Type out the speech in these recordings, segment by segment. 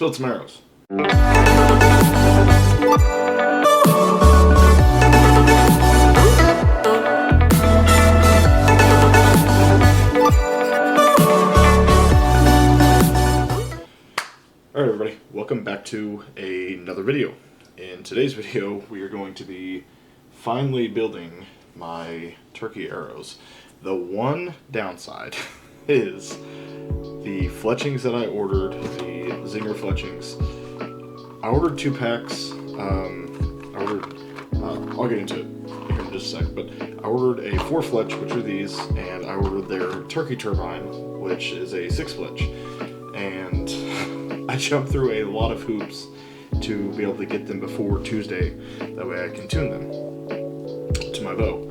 spilled some arrows. Alright everybody, welcome back to another video. In today's video we are going to be finally building my turkey arrows. The one downside is the fletchings that I ordered, the Zinger fletchings. I ordered 2 packs. I'll get into it here in just a sec, but I ordered a 4 fletch, which are these, and I ordered their turkey turbine, which is a 6 fletch. And I jumped through a lot of hoops to be able to get them before Tuesday. That way I can tune them to my bow.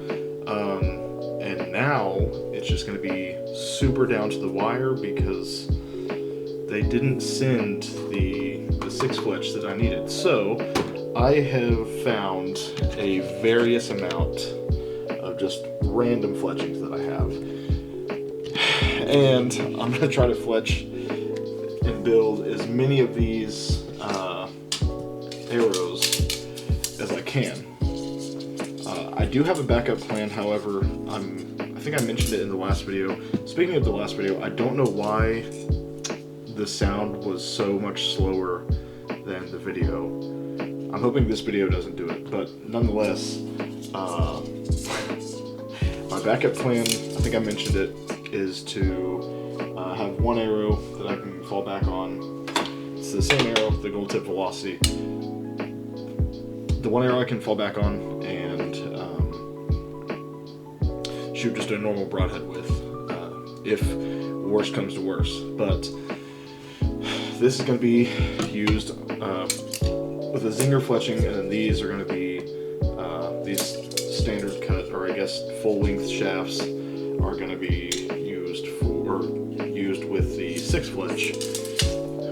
And now it's just going to be super down to the wire because they didn't send the 6 fletch that I needed. So I have found a various amount of just random fletchings that I have. And I'm going to try to fletch and build as many of these arrows as I can. I do have a backup plan, however, I think I mentioned it in the last video. Speaking of the last video, I don't know why the sound was so much slower than the video. I'm hoping this video doesn't do it, but nonetheless, my backup plan, I think I mentioned it, is to have one arrow that I can fall back on. It's the same arrow, the Gold Tip Velocity. The one arrow I can fall back on and shoot just a normal broadhead with, if worst comes to worst. But this is going to be used with a Zinger fletching, and then these are going to be these standard cut, or I guess full length shafts are going to be used with the 6 fletch,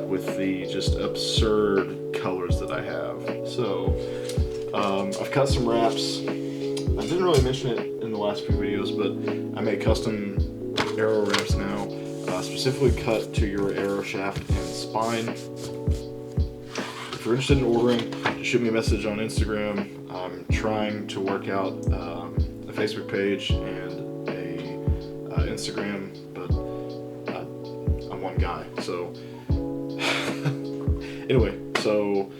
with the just absurd colors that I have. So I've cut some wraps. I didn't really mention it in the last few videos, but I make custom arrow wraps now, specifically cut to your arrow shaft and spine. If you're interested in ordering, just shoot me a message on Instagram. I'm trying to work out a Facebook page and a Instagram, but I'm one guy. So anyway, so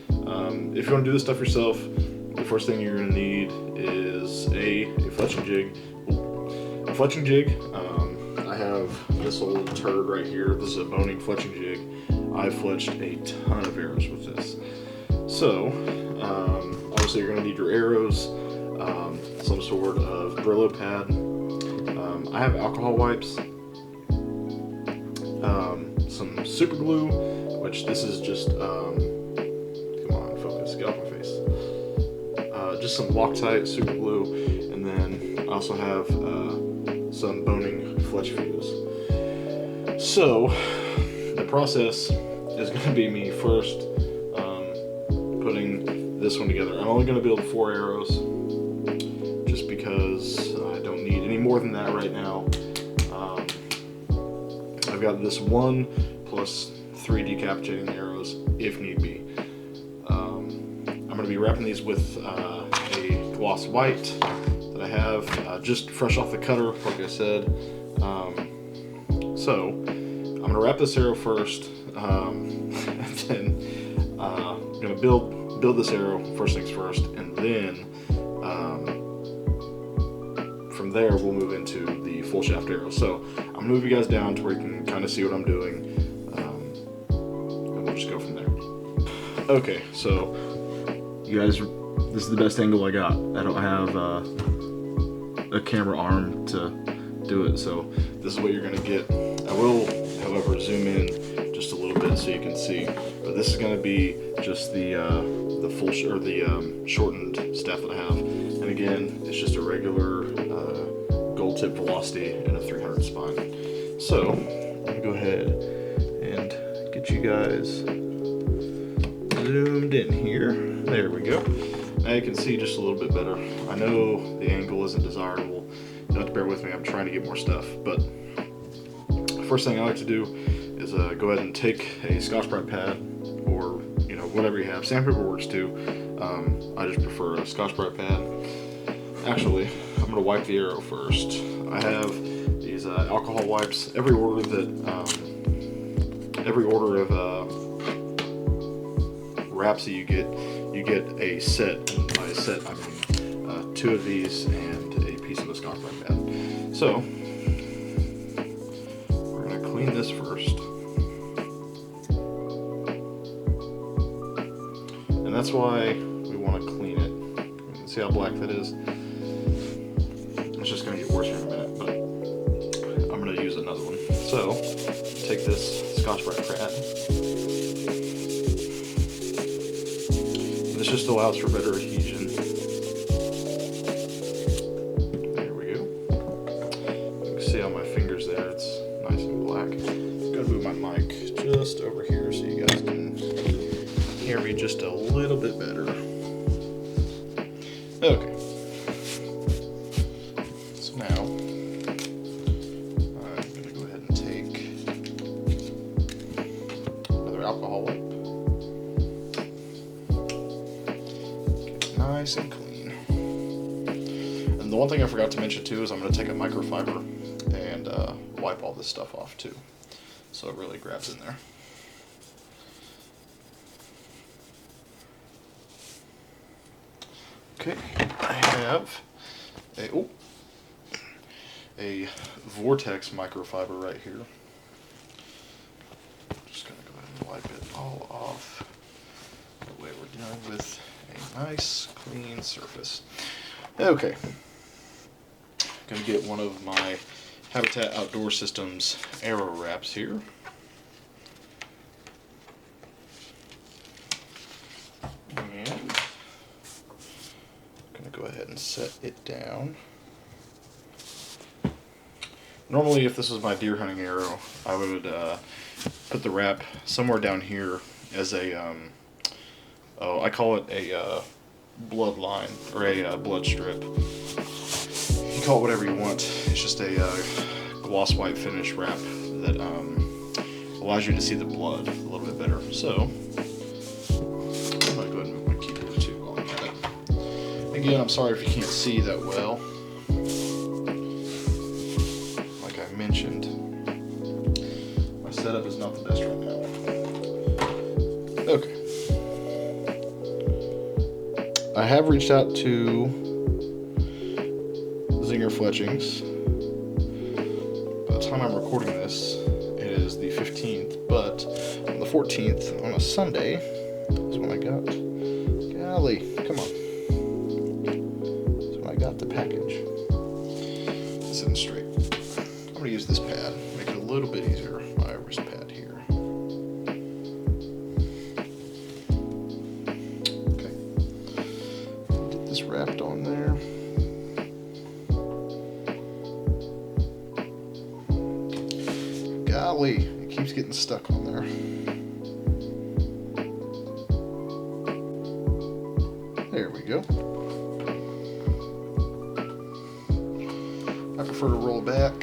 if you want to do this stuff yourself, the first thing you're going to need is a fletching jig. I have this old turd right here. This is a Boning fletching jig. I've fletched a ton of arrows with this. So, obviously you're going to need your arrows, some sort of Brillo pad. I have alcohol wipes, some super glue, which this is just, come on, focus, get off my face. Just some Loctite super glue, and then I also have some Boning fletch fuse. So the process is going to be me first putting this one together. I'm only going to build 4 arrows just because I don't need any more than that right now. I've got this 1 plus 3 decapitating arrows if need be. I'm going to be wrapping these with a gloss white that I have just fresh off the cutter, like I said. So I'm going to wrap this arrow first, and then I'm going to build this arrow first things first, and then from there we'll move into the full shaft arrow. So I'm going to move you guys down to where you can kind of see what I'm doing, and we'll just go from there. Okay, so you guys, this is the best angle I got. I don't have a camera arm to do it, so this is what you're going to get. I will, however, zoom in just a little bit so you can see. But this is going to be just the full or the shortened staff that I have. And again, it's just a regular Gold Tip Velocity and a 300 spine. So I'm going to go ahead and get you guys zoomed in here. There we go. Now you can see just a little bit better. I know the angle isn't desirable. You'll have to bear with me. I'm trying to get more stuff. But first thing I like to do is go ahead and take a Scotch-Brite pad, or whatever you have. Sandpaper works too. I just prefer a Scotch-Brite pad. Actually, I'm gonna wipe the arrow first. I have these alcohol wipes. Every order of wraps that you get a set. And by a set, I mean 2 of these and a piece of a Scotch-Brite pad. So we're gonna clean this first. And that's why we want to clean it. See how black that is? It's just going to get worse here in a minute, but I'm going to use another one. So, take this Scotch-Brite pad. This just allows for better adhesion. There we go. You can see on my fingers there, it's nice and black. I'm going to move my mic just over here so you guys can hear me just a little bit better. Okay. So now I'm going to go ahead and take another alcohol wipe. Get it nice and clean. And the one thing I forgot to mention too is I'm going to take a microfiber and wipe all this stuff off too, so it really grabs in there. Okay, I have a Vortex microfiber right here. Just going to go ahead and wipe it all off. That way we're dealing with a nice clean surface. Okay, going to get one of my Habitat Outdoor Systems arrow wraps here. And go ahead and set it down. Normally, if this was my deer hunting arrow, I would put the wrap somewhere down here as a, I call it a blood line, or a blood strip. You call it whatever you want. It's just a gloss white finish wrap that allows you to see the blood a little bit better. So, again, I'm sorry if you can't see that well. Like I mentioned, my setup is not the best right now. Okay. I have reached out to Zinger Fletchings. By the time I'm recording this, it is the 15th, but on the 14th, on a Sunday, is when I got, golly, come on. Got the package. Sitting straight. I'm going to use this pad, make it a little bit easier. My wrist pad here. Okay. Get this wrapped on there. Golly, it keeps getting stuck on there. There we go. I prefer to roll back.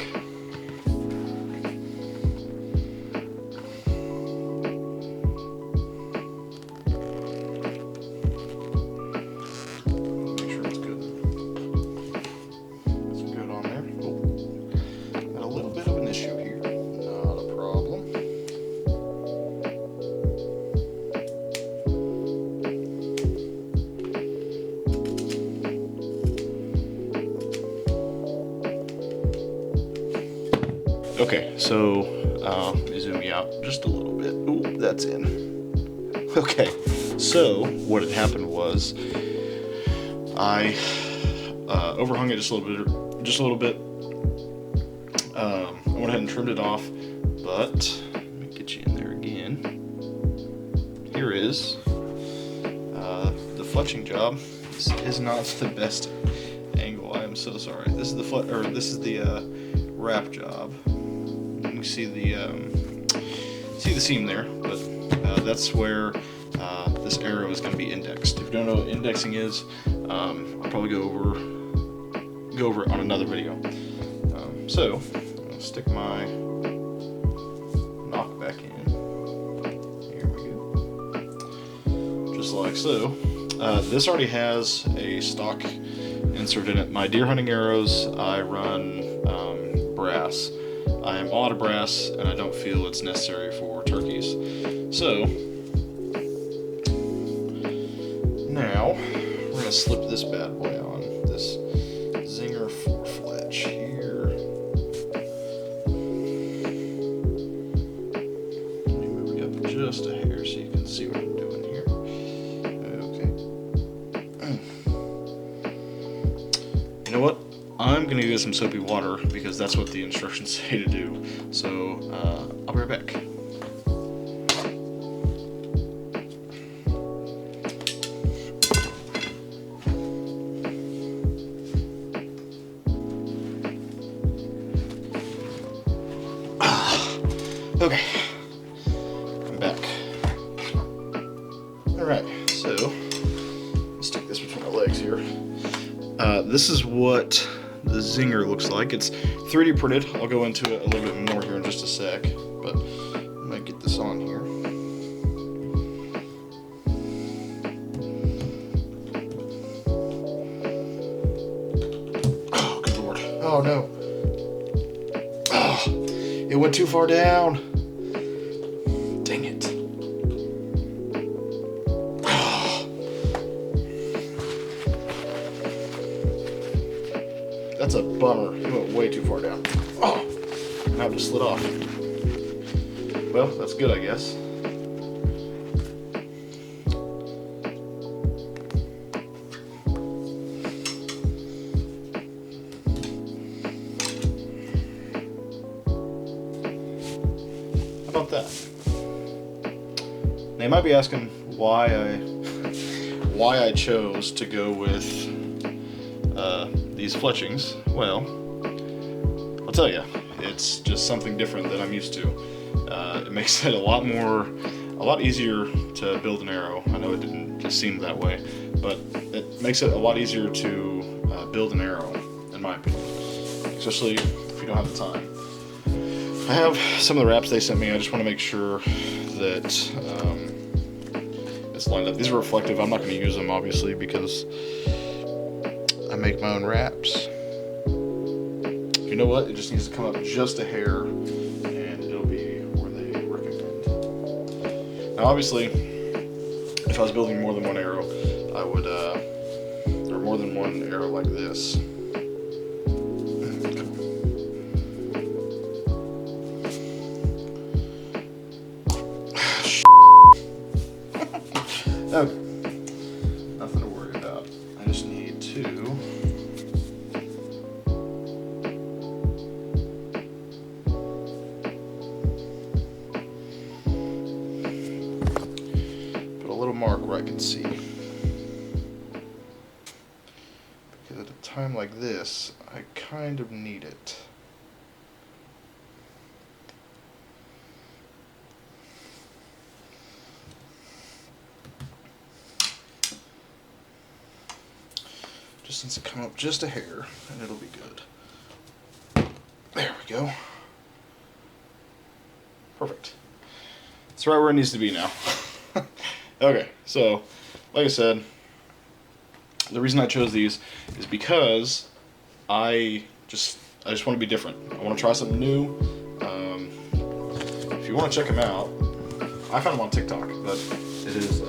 Make sure it's good. It's good on there. Oh, got a little bit of an issue here. Not a problem. Okay, so let me zoom you out just a little bit. Ooh, that's in. Okay, so what had happened was I overhung it just a little bit. I went ahead and trimmed it off, but let me get you in there again. Here is the fletching job. This is not the best angle. I am so sorry. This is the wrap job. You see the seam there, but that's where this arrow is going to be indexed. If you don't know what indexing is, I'll probably go over it on another video. So I'll stick my knockback like. So this already has a stock insert in it. My deer hunting arrows, I run brass. I am all out of brass, and I don't feel it's necessary for turkeys. So now we're going to slip this bad boy on, this Zinger 4-fletch here. Let me move it up just a hair so you can see what I'm doing here. Okay. You know what? I'm going to use some soapy water because that's what the instructions say to do. So I'll be right back. Okay, I'm back. Alright, so let's stick this between my legs here. This is what the Zinger looks like. It's 3D printed. I'll go into it a little bit more here in just a sec, but I'm gonna get this on here. Oh, good lord. Oh no. Oh, it went too far down. Dang it. That's a bummer. It went way too far down. Oh, now it just slid off. Well, that's good, I guess. How about that? Now you might be asking why I chose to go with these fletchings. Well, I'll tell you, it's just something different that I'm used to. It makes it a lot easier to build an arrow. I know it didn't just seem that way, but it makes it a lot easier to build an arrow, in my opinion, especially if you don't have the time. I have some of the wraps they sent me. I just want to make sure that it's lined up. These are reflective. I'm not going to use them, obviously, because I make my own wraps. You know what? It just needs to come up just a hair, and it'll be where they recommend. Now, obviously, if I was building more than one arrow, I would, or more than one arrow like this. Okay, nothing to worry about. I just need to put a little mark where I can see. Because at a time like this, I kind of need it. Just needs to come up just a hair, and it'll be good. There we go. Perfect. It's right where it needs to be now. Okay, so, like I said, the reason I chose these is because I just want to be different. I want to try something new. If you want to check them out, I found them on TikTok, but it is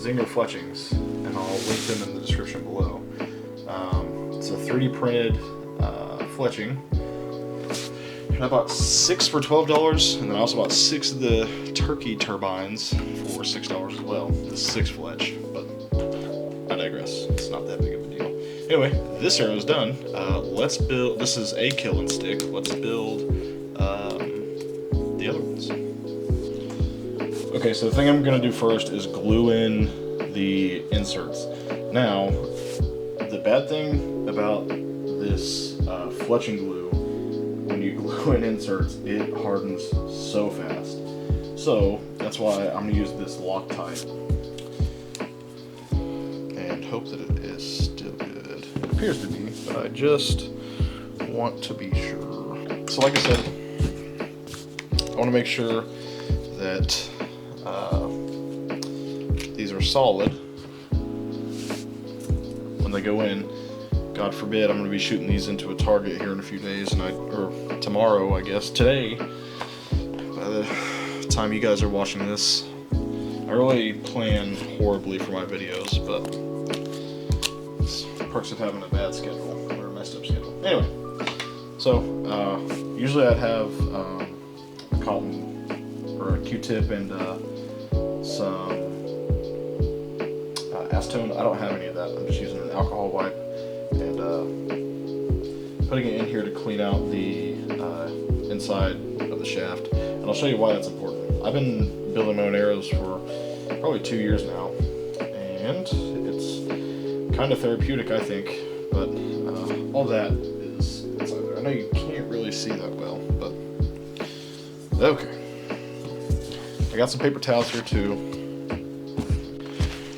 Zinger Fletchings, and I'll link them in the description below. It's a 3D printed fletching. And I bought 6 for $12, and then I also bought 6 of the turkey turbines for $6 as well. The 6 fletch, but I digress. It's not that big of a deal. Anyway, this arrow is done. Let's build. This is a kill and stick. Let's build the other ones. Okay, so the thing I'm gonna do first is glue in the inserts. Now, the bad thing about this fletching glue, when you glue in inserts, it hardens so fast. So that's why I'm gonna use this Loctite and hope that it is still good. It appears to be, but I just want to be sure. So like I said, I want to make sure that these are solid they go in. God forbid I'm going to be shooting these into a target here in a few days, or tomorrow, I guess. Today, by the time you guys are watching this, I really plan horribly for my videos, but it's the perks of having a bad schedule, or a messed up schedule. Anyway, so usually I'd have a cotton or a Q-tip and some acetone. I don't have any of that. I'm just using an alcohol wipe and putting it in here to clean out the inside of the shaft. And I'll show you why that's important. I've been building my own arrows for probably 2 years now, and it's kind of therapeutic, I think. But all that is inside there. I know you can't really see that well, but okay. I got some paper towels here too.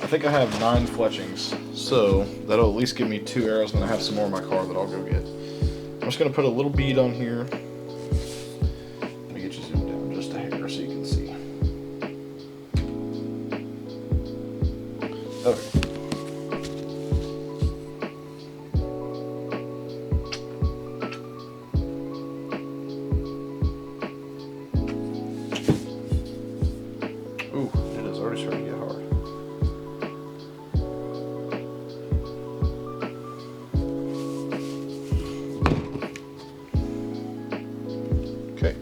I think I have 9 fletchings, so that'll at least give me 2 arrows, and I have some more in my car that I'll go get. I'm just going to put a little bead on here. Let me get you zoomed down just a hair so you can see. Okay. Ooh, it is already starting to get hard. Okay,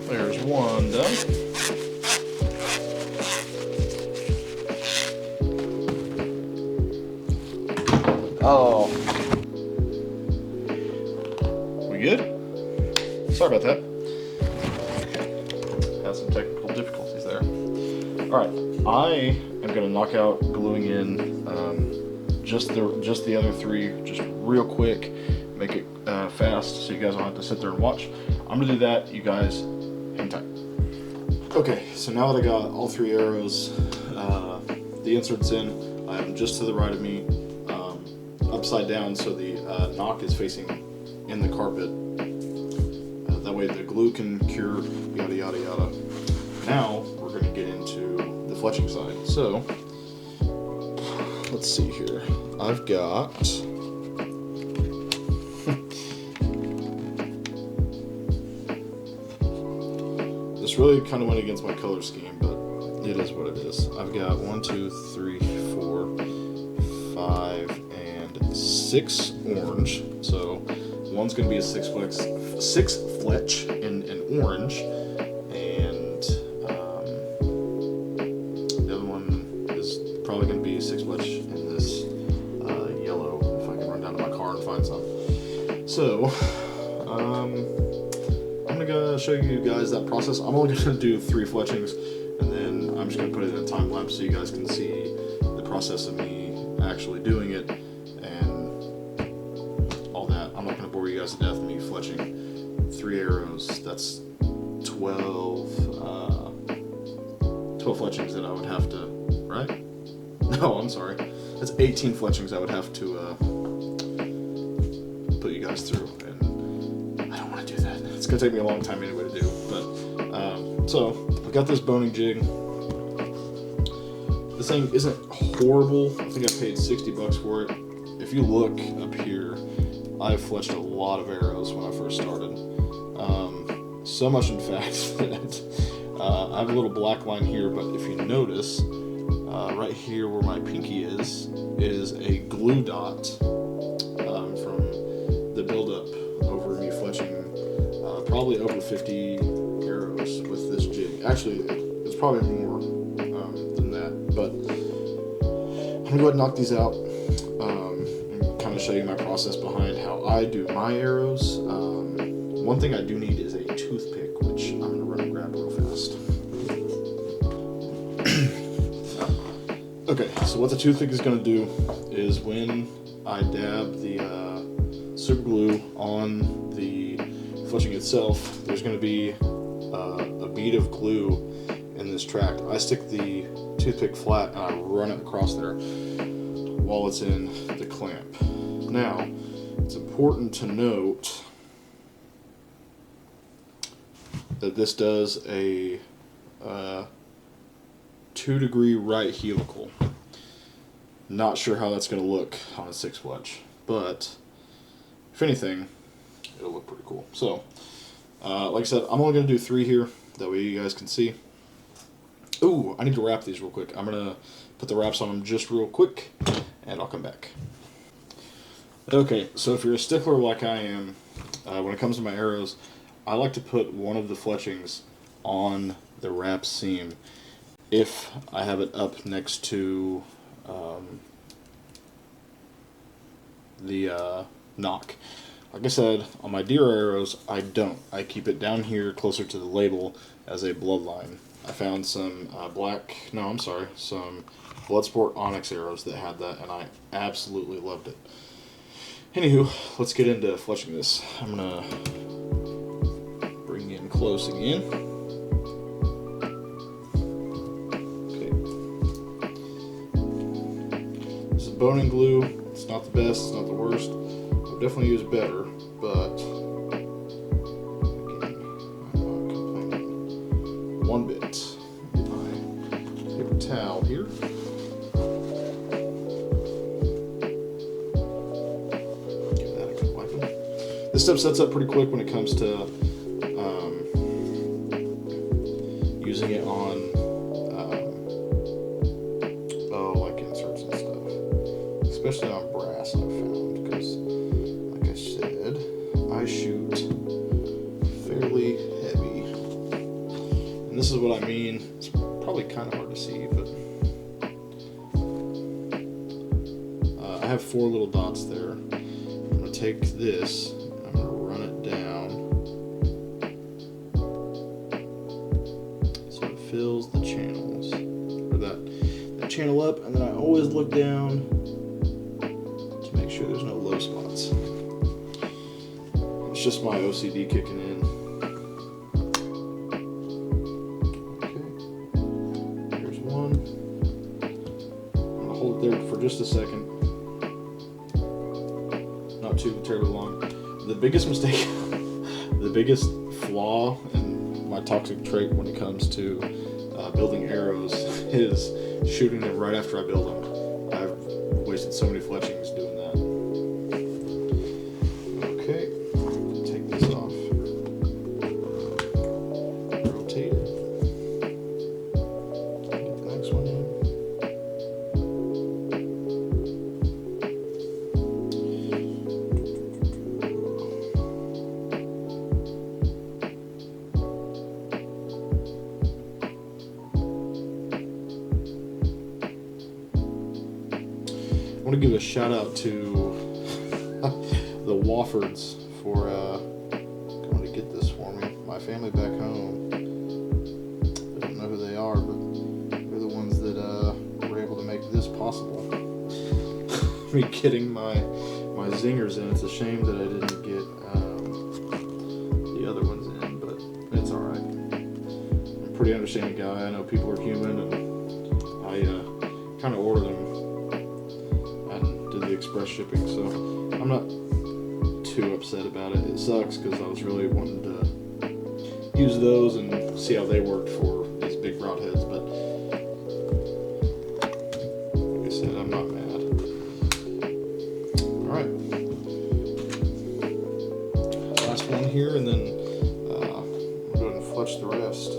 there's one done. Oh, we good? Sorry about that. Okay, had some technical difficulties there. All right, I am going to knock out gluing in just the other 3, just real quick. Make it fast so you guys don't have to sit there and watch. I'm gonna do that. You guys hang tight. Okay, so now that I got all 3 arrows, the inserts in, I have them just to the right of me, upside down, so the nock is facing in the carpet. That way the glue can cure, yada yada yada. Now we're going to get into the fletching side. So let's see here. I've got this really kind of went against my color scheme, but it is what it is. I've got 1, 2, 3, 4, 5, and 6 orange. So one's going to be a 6 fletch in orange, and the other one is probably going to be 6 fletch in this yellow, if I can run down to my car and find some. So I'm gonna show you guys that process. I'm only gonna do 3 fletchings, and then I'm just gonna put it in a time lapse so you guys can see the process of me actually doing it and all that. I'm not gonna bore you guys to death with me fletching 3 arrows. That's 12 fletchings that I would have to, right? No, I'm sorry. That's 18 fletchings I would have to put you guys through, and I don't want to do that. It's gonna take me a long time anyway to do. But so I got this boning jig. This thing isn't horrible. I think I paid $60 for it. If you look up here, I fletched a lot of arrows when I first started. So much, in fact, that I have a little black line here, but if you notice, right here where my pinky is a glue dot from the buildup over me fletching probably over 50 arrows with this jig. Actually, it's probably more than that, but I'm gonna go ahead and knock these out and kind of show you my process behind how I do my arrows. One thing I do need is a toothpick, which I'm gonna run and grab real fast. Okay, so what the toothpick is going to do is when I dab the super glue on the fletching itself, there's going to be a bead of glue in this tract. I stick the toothpick flat and I run it across there while it's in the clamp. Now, it's important to note that this does a 2-degree right helical. Not sure how that's going to look on a 6 fletch, but if anything, it'll look pretty cool. So, like I said, I'm only going to do 3 here, that way you guys can see. Ooh, I need to wrap these real quick. I'm going to put the wraps on them just real quick, and I'll come back. Okay, so if you're a stickler like I am, when it comes to my arrows, I like to put one of the fletchings on the wrap seam if I have it up next to the nock. Like I said, on my deer arrows, I don't. I keep it down here closer to the label as a bloodline. I found some some Bloodsport Onyx arrows that had that, and I absolutely loved it. Anywho, let's get into fletching this. I'm going to bring in close again. Okay. This is bone and glue. It's not the best, it's not the worst. I'll definitely use better, but again, I'm not complaining one bit. Get my paper towel here. This stuff sets up pretty quick when it comes to using it on like inserts and stuff, especially on brass. I've found, because, like I said, I shoot fairly heavy, and this is what I mean. It's probably kind of hard to see, but I have 4 little dots there. I'm gonna take this. Fills the channels, or that channel up, and then I always look down to make sure there's no low spots. It's just my OCD kicking in. Okay, here's one. I'm gonna hold it there for just a second. Not too terribly long. The biggest mistake, the biggest flaw in my toxic trait when it comes to building arrows is shooting them right after I build them. I've wasted so many fletchings doing that. Okay, take this off. Rotate it. Get the next one in. I want to give a shout out to the Woffords for coming to get this for me. My family back home, I don't know who they are, but they're the ones that were able to make this possible. Me getting my zingers in. It's a shame that I didn't get the other ones in, but it's alright. I'm a pretty understanding guy. I know people are human, and I kind of order them the express shipping, so I'm not too upset about it. It sucks because I was really wanting to use those and see how they worked for these big broadheads, but like I said, I'm not mad. Alright, last one here, and then I'll go ahead and fletch the rest.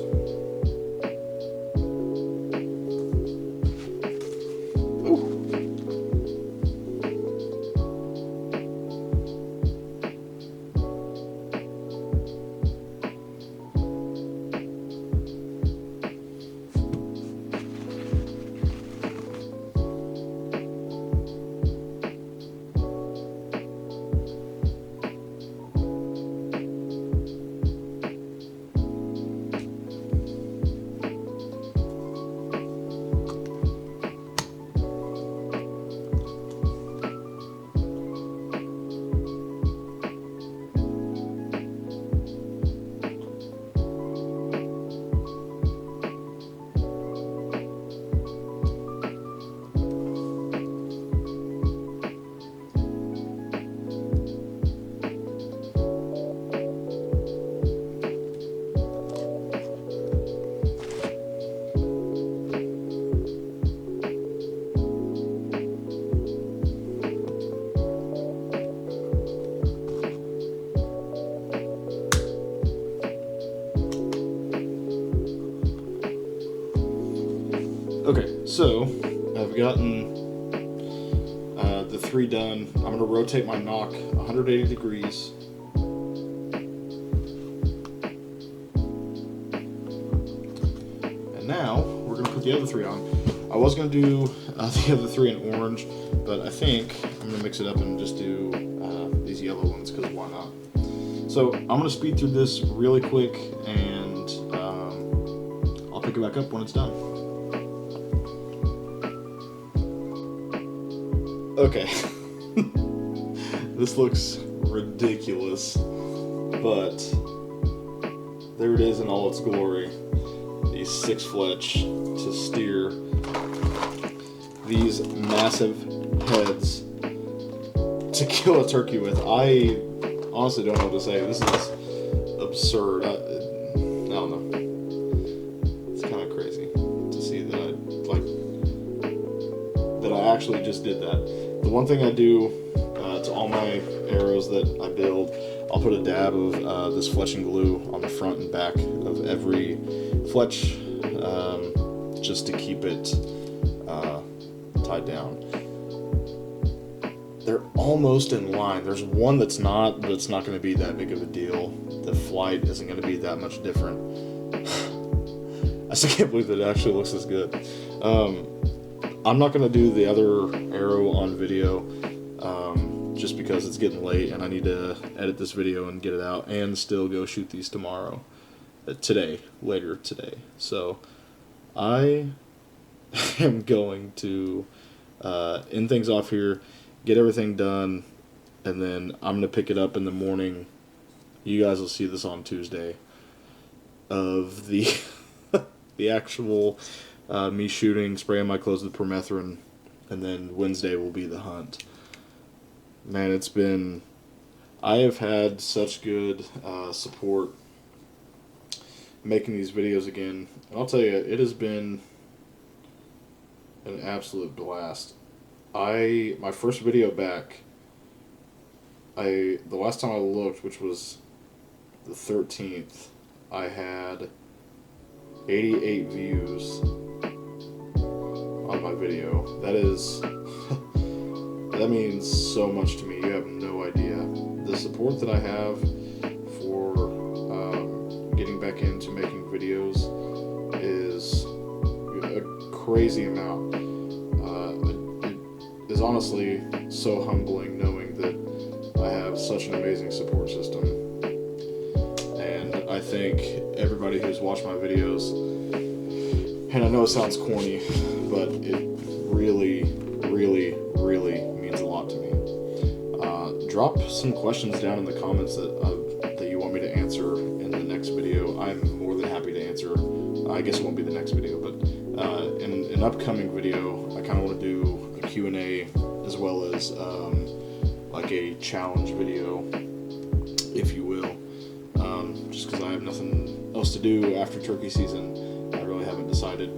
Okay, so I've gotten the 3 done. I'm going to rotate my nock 180 degrees. And now we're going to put the other 3 on. I was going to do the other 3 in orange, but I think I'm going to mix it up and just do these yellow ones, because why not? So I'm going to speed through this really quick, and I'll pick it back up when it's done. Okay. This looks ridiculous, but there it is in all its glory. These 6 fletch to steer these massive heads to kill a turkey with. I honestly don't know what to say. This is absurd. I don't know. It's kind of crazy to see that I actually just did that. The one thing I do to all my arrows that I build, I'll put a dab of this fletching glue on the front and back of every fletch, just to keep it tied down. They're almost in line. There's one that's not, but it's not going to be that big of a deal. The flight isn't going to be that much different. I still can't believe that it actually looks this good. I'm not going to do the other arrow on video, just because it's getting late and I need to edit this video and get it out and still go shoot these tomorrow. Later today. So I am going to end things off here, get everything done, and then I'm going to pick it up in the morning. You guys will see this on Tuesday of the the actual me shooting, spraying my clothes with permethrin, and then Wednesday will be the hunt. Man, I have had such good support making these videos again. And I'll tell you, it has been an absolute blast. My first video back, the last time I looked, which was the 13th, I had 88 views on my video. That means so much to me. You have no idea. The support that I have for getting back into making videos is a crazy amount. It is honestly so humbling knowing that I have such an amazing support system. And I thank everybody who's watched my videos. And I know it sounds corny, but it really, really, really means a lot to me. Drop some questions down in the comments that you want me to answer in the next video. I'm more than happy to answer. I guess it won't be the next video, but in an upcoming video, I kind of want to do a Q&A as well as like a challenge video, if you will. Just because I have nothing else to do after turkey season, I really haven't decided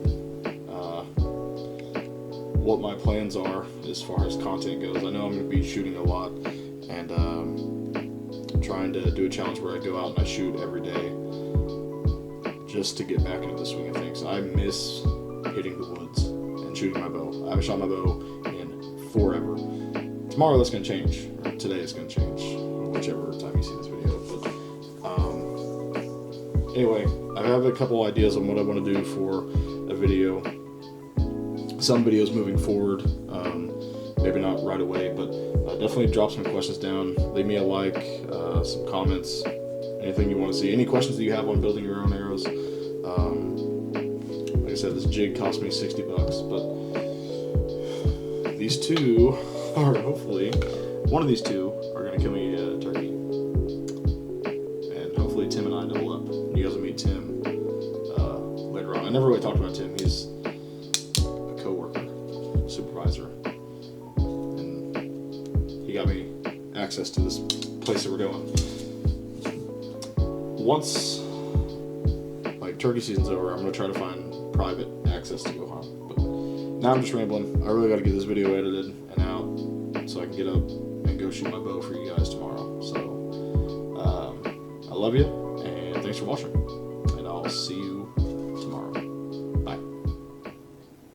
what my plans are as far as content goes. I know I'm going to be shooting a lot, and trying to do a challenge where I go out and I shoot every day just to get back into the swing of things. I miss hitting the woods and shooting my bow. I haven't shot my bow in forever. Tomorrow that's going to change, or today it's going to change, whichever time you see this video. But anyway, I have a couple ideas on what I want to do for a video. Some videos moving forward, maybe not right away, but definitely drop some questions down. Leave me a like, some comments, anything you want to see. Any questions that you have on building your own arrows. Like I said, this jig cost me $60, but these two are hopefully, one of these two are going to kill me a turkey. And hopefully Tim and I double up. You guys will meet Tim later on. I never really talked about Tim. He's a coworker, supervisor, and he got me access to this place that we're going. Once like turkey season's over, I'm gonna try to find private access to go hunt. But now I'm just rambling. I really got to get this video edited and out so I can get up and go shoot my bow for you guys tomorrow. So I love you, and thanks for watching, and I'll see you